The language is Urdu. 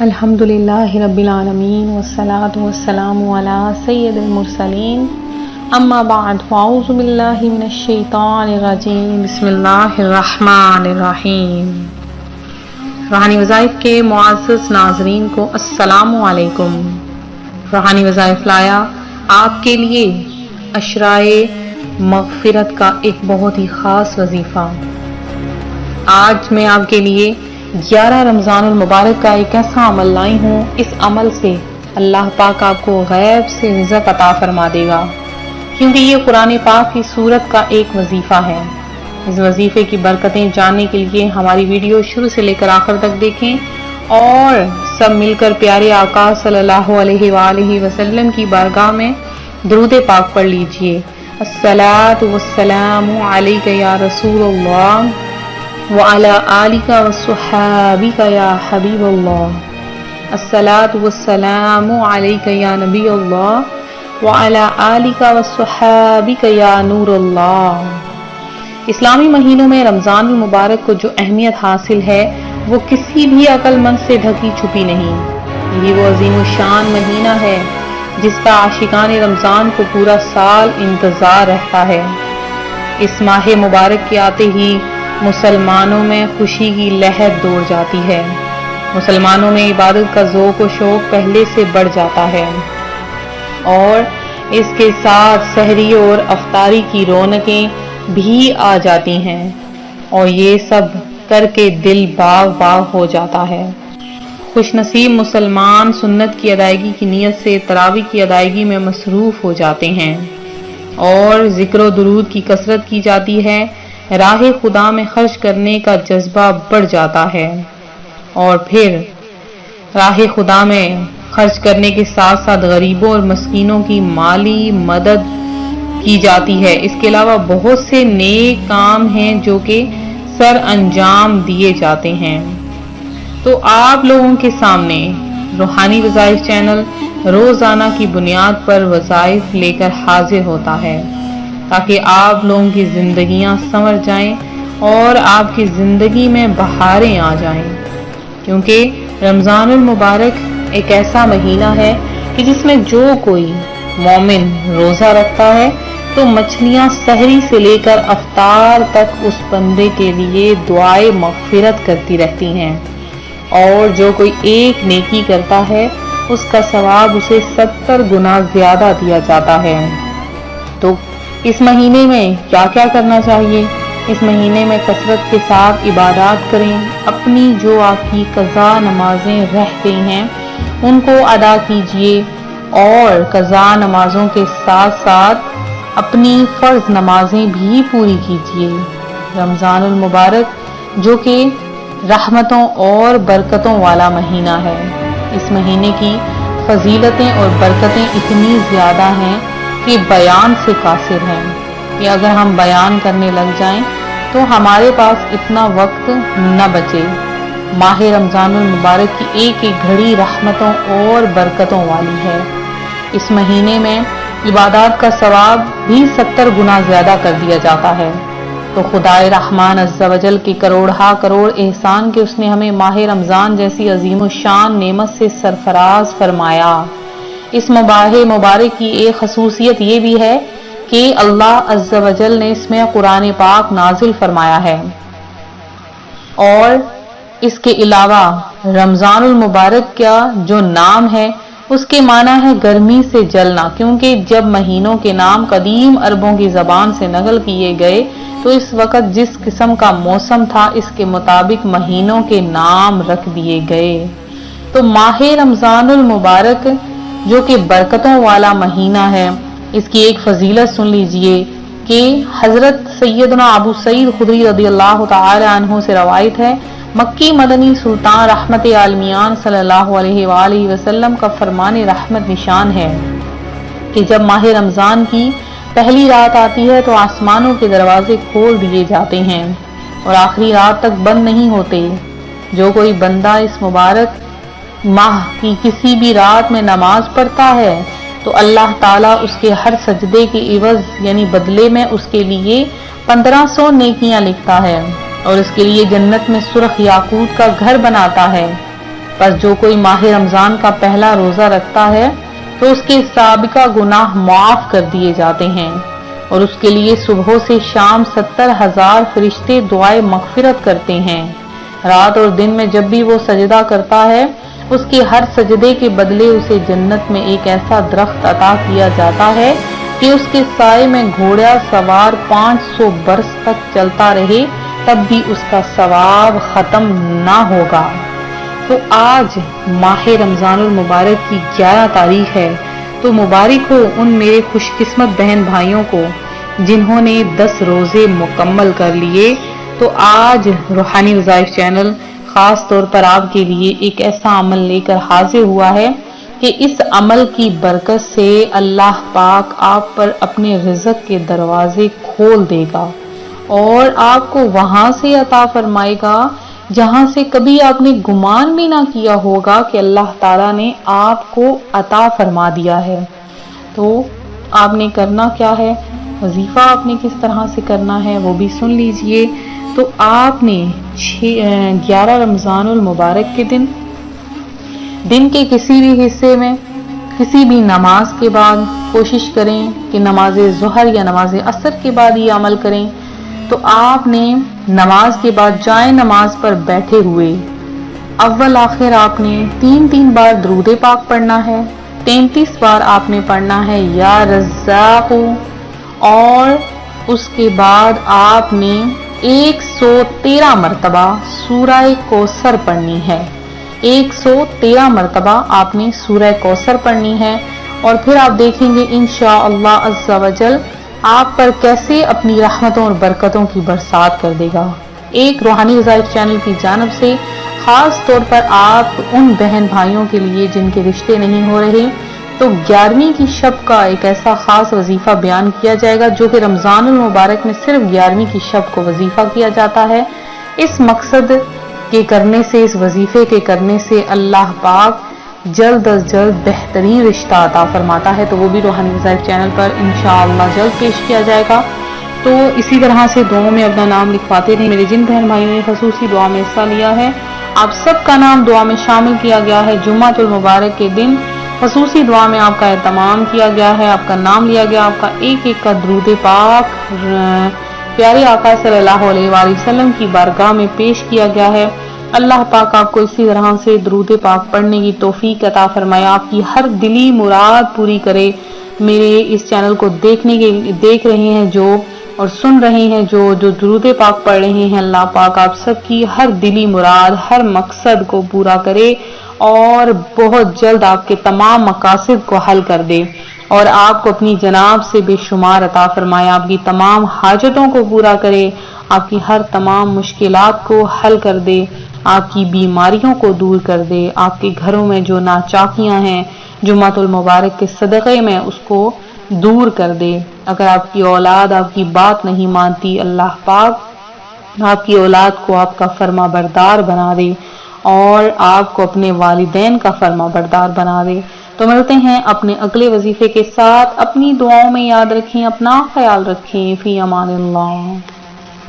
الحمدللہ رب العالمین والصلاة والسلام علی سید المرسلین اما بعد فاعوذ باللہ من الشیطان الرجیم بسم اللہ الرحمن الرحیم۔ روحانی وظائف کے معزز ناظرین کو السلام علیکم۔ روحانی وظائف لایا آپ کے لیے عشرائے مغفرت کا ایک بہت ہی خاص وظیفہ۔ آج میں آپ کے لیے 11 رمضان المبارک کا ایک ایسا عمل لائی ہوں، اس عمل سے اللہ پاک آپ کو غیب سے رزق عطا فرما دے گا، کیونکہ یہ قرآن پاک کی سورت کا ایک وظیفہ ہے۔ اس وظیفے کی برکتیں جاننے کے لیے ہماری ویڈیو شروع سے لے کر آخر تک دیکھیں اور سب مل کر پیارے آقا صلی اللہ علیہ وآلہ وسلم کی بارگاہ میں درود پاک پڑھ لیجئے۔ الصلاۃ والسلام علیک یا رسول اللہ وعلی آلک وصحابک یا حبیب اللہ، الصلاۃ والسلام علیک یا نبی اللہ وعلی آلک وصحابک یا نور اللہ۔ اسلامی مہینوں میں رمضان المبارک کو جو اہمیت حاصل ہے وہ کسی بھی عقل مند سے ڈھکی چھپی نہیں۔ یہ وہ عظیم الشان مہینہ ہے جس کا عاشقان رمضان کو پورا سال انتظار رہتا ہے۔ اس ماہ مبارک کے آتے ہی مسلمانوں میں خوشی کی لہر دوڑ جاتی ہے۔ مسلمانوں میں عبادت کا ذوق و شوق پہلے سے بڑھ جاتا ہے اور اس کے ساتھ سحری اور افطاری کی رونقیں بھی آ جاتی ہیں، اور یہ سب کر کے دل باغ باغ ہو جاتا ہے۔ خوش نصیب مسلمان سنت کی ادائیگی کی نیت سے تراویح کی ادائیگی میں مصروف ہو جاتے ہیں اور ذکر و درود کی کثرت کی جاتی ہے۔ راہ خدا میں خرچ کرنے کا جذبہ بڑھ جاتا ہے، اور پھر راہ خدا میں خرچ کرنے کے ساتھ ساتھ غریبوں اور مسکینوں کی مالی مدد کی جاتی ہے۔ اس کے علاوہ بہت سے نیک کام ہیں جو کہ سر انجام دیے جاتے ہیں۔ تو آپ لوگوں کے سامنے روحانی وظائف چینل روزانہ کی بنیاد پر وظائف لے کر حاضر ہوتا ہے، تاکہ آپ لوگوں کی زندگیاں سنور جائیں اور آپ کی زندگی میں بہاریں آ جائیں، کیونکہ رمضان المبارک ایک ایسا مہینہ ہے کہ جس میں جو کوئی مومن روزہ رکھتا ہے تو مچھلیاں سحری سے لے کر افطار تک اس بندے کے لیے دعائے مغفرت کرتی رہتی ہیں، اور جو کوئی ایک نیکی کرتا ہے اس کا ثواب اسے 70 گنا زیادہ دیا جاتا ہے۔ تو اس مہینے میں کیا کیا کرنا چاہیے؟ اس مہینے میں کثرت کے ساتھ عبادات کریں، اپنی جو آپ کی قضا نمازیں رہ گئی ہیں ان کو ادا کیجیے، اور قضا نمازوں کے ساتھ ساتھ اپنی فرض نمازیں بھی پوری کیجیے۔ رمضان المبارک جو کہ رحمتوں اور برکتوں والا مہینہ ہے، اس مہینے کی فضیلتیں اور برکتیں اتنی زیادہ ہیں کہ بیان سے قاصر ہیں، کہ اگر ہم بیان کرنے لگ جائیں تو ہمارے پاس اتنا وقت نہ بچے۔ ماہ رمضان المبارک کی ایک ایک گھڑی رحمتوں اور برکتوں والی ہے۔ اس مہینے میں عبادات کا ثواب بھی 70 گنا زیادہ کر دیا جاتا ہے۔ تو خدائے رحمان عز و جل کے کروڑہا کروڑ احسان کے اس نے ہمیں ماہ رمضان جیسی عظیم الشان نعمت سے سرفراز فرمایا۔ اس ماہ مبارک کی ایک خصوصیت یہ بھی ہے کہ اللہ عز و جل نے اس میں قرآن پاک نازل فرمایا ہے، اور اس کے علاوہ رمضان المبارک کا جو نام ہے اس کے معنی ہے گرمی سے جلنا، کیونکہ جب مہینوں کے نام قدیم عربوں کی زبان سے نقل کیے گئے تو اس وقت جس قسم کا موسم تھا اس کے مطابق مہینوں کے نام رکھ دیے گئے۔ تو ماہ رمضان المبارک جو کہ برکتوں والا مہینہ ہے، اس کی ایک فضیلت سن لیجئے کہ حضرت سیدنا ابو سعید خدری رضی اللہ تعالی عنہ سے روایت ہے، مکی مدنی سلطان رحمت عالمیان صلی اللہ علیہ وآلہ وسلم کا فرمان رحمت نشان ہے کہ جب ماہ رمضان کی پہلی رات آتی ہے تو آسمانوں کے دروازے کھول دیے جاتے ہیں اور آخری رات تک بند نہیں ہوتے۔ جو کوئی بندہ اس مبارک ماہ کی کسی بھی رات میں نماز پڑھتا ہے تو اللہ تعالیٰ اس کے ہر سجدے کے عوض یعنی بدلے میں اس کے لیے 1500 نیکیاں لکھتا ہے، اور اس کے لیے جنت میں سرخ یاقوت کا گھر بناتا ہے۔ بس جو کوئی ماہ رمضان کا پہلا روزہ رکھتا ہے تو اس کے سابقہ گناہ معاف کر دیے جاتے ہیں اور اس کے لیے صبح سے شام 70,000 فرشتے دعائے مغفرت کرتے ہیں۔ رات اور دن میں جب بھی وہ سجدہ کرتا ہے اس کے ہر سجدے کے بدلے اسے جنت میں ایک ایسا درخت عطا کیا جاتا ہے کہ اس کے سائے میں گھوڑا سوار 500 برس تک چلتا رہے تب بھی اس کا ثواب ختم نہ ہوگا۔ تو آج ماہ رمضان المبارک کی 11 تاریخ ہے، تو مبارک ہو ان میرے خوش قسمت بہن بھائیوں کو جنہوں نے 10 روزے مکمل کر لیے۔ تو آج روحانی وظائف چینل خاص طور پر آپ کے لیے ایک ایسا عمل لے کر حاضر ہوا ہے کہ اس عمل کی برکت سے اللہ پاک آپ پر اپنے رزق کے دروازے کھول دے گا اور آپ کو وہاں سے عطا فرمائے گا جہاں سے کبھی آپ نے گمان بھی نہ کیا ہوگا کہ اللہ تعالیٰ نے آپ کو عطا فرما دیا ہے۔ تو آپ نے کرنا کیا ہے، وظیفہ آپ نے کس طرح سے کرنا ہے وہ بھی سن لیجئے۔ تو آپ نے 11 رمضان المبارک کے دن کے کسی بھی حصے میں کسی بھی نماز کے بعد کوشش کریں کہ نماز ظہر یا نماز عصر کے بعد یہ عمل کریں۔ تو آپ نے نماز کے بعد جائے نماز پر بیٹھے ہوئے اول آخر آپ نے 3 بار درود پاک پڑھنا ہے، 33 بار آپ نے پڑھنا ہے یا رزاق، اور اس کے بعد آپ نے 113 مرتبہ سورہ کوثر پڑھنی ہے۔ 113 مرتبہ آپ نے سورہ کوثر پڑھنی ہے، اور پھر آپ دیکھیں گے انشاءاللہ عز و جل آپ پر کیسے اپنی رحمتوں اور برکتوں کی برسات کر دے گا۔ ایک روحانی وظائف چینل کی جانب سے خاص طور پر آپ ان بہن بھائیوں کے لیے جن کے رشتے نہیں ہو رہے، تو 11ویں کی شب کا ایک ایسا خاص وظیفہ بیان کیا جائے گا جو کہ رمضان المبارک میں صرف 11ویں کی شب کو وظیفہ کیا جاتا ہے۔ اس مقصد کے کرنے سے، اس وظیفے کے کرنے سے اللہ پاک جلد از جلد بہترین رشتہ عطا فرماتا ہے، تو وہ بھی روحانی وظائف چینل پر انشاءاللہ جلد پیش کیا جائے گا۔ تو اسی طرح سے دعاؤں میں اپنا نام لکھواتے رہیں۔ میرے جن بہن بھائیوں نے خصوصی دعا میں حصہ لیا ہے آپ سب کا نام دعا میں شامل کیا گیا ہے۔ جمعہ المبارک کے دن خصوصی دعا میں آپ کا اہتمام کیا گیا ہے، آپ کا نام لیا گیا، آپ کا ایک کا درود پاک پیارے آقا صلی اللہ علیہ وآلہ وسلم کی بارگاہ میں پیش کیا گیا ہے۔ اللہ پاک آپ کو اسی طرح سے درود پاک پڑھنے کی توفیق عطا فرمائے، آپ کی ہر دلی مراد پوری کرے۔ میرے اس چینل کو دیکھ رہے ہیں جو اور سن رہے ہیں جو درود پاک پڑھ رہے ہیں، اللہ پاک آپ سب کی ہر دلی مراد، ہر مقصد کو پورا کرے اور بہت جلد آپ کے تمام مقاصد کو حل کر دے، اور آپ کو اپنی جناب سے بے شمار عطا فرمائے، آپ کی تمام حاجتوں کو پورا کرے، آپ کی ہر تمام مشکلات کو حل کر دے، آپ کی بیماریوں کو دور کر دے، آپ کے گھروں میں جو ناچاکیاں ہیں جمعہ المبارک کے صدقے میں اس کو دور کر دے۔ اگر آپ کی اولاد آپ کی بات نہیں مانتی، اللہ پاک آپ کی اولاد کو آپ کا فرما بردار بنا دے اور آپ کو اپنے والدین کا فرما بردار بنا دے۔ تو ملتے ہیں اپنے اگلے وظیفے کے ساتھ، اپنی دعاؤں میں یاد رکھیں، اپنا خیال رکھیں، فی امان اللہ۔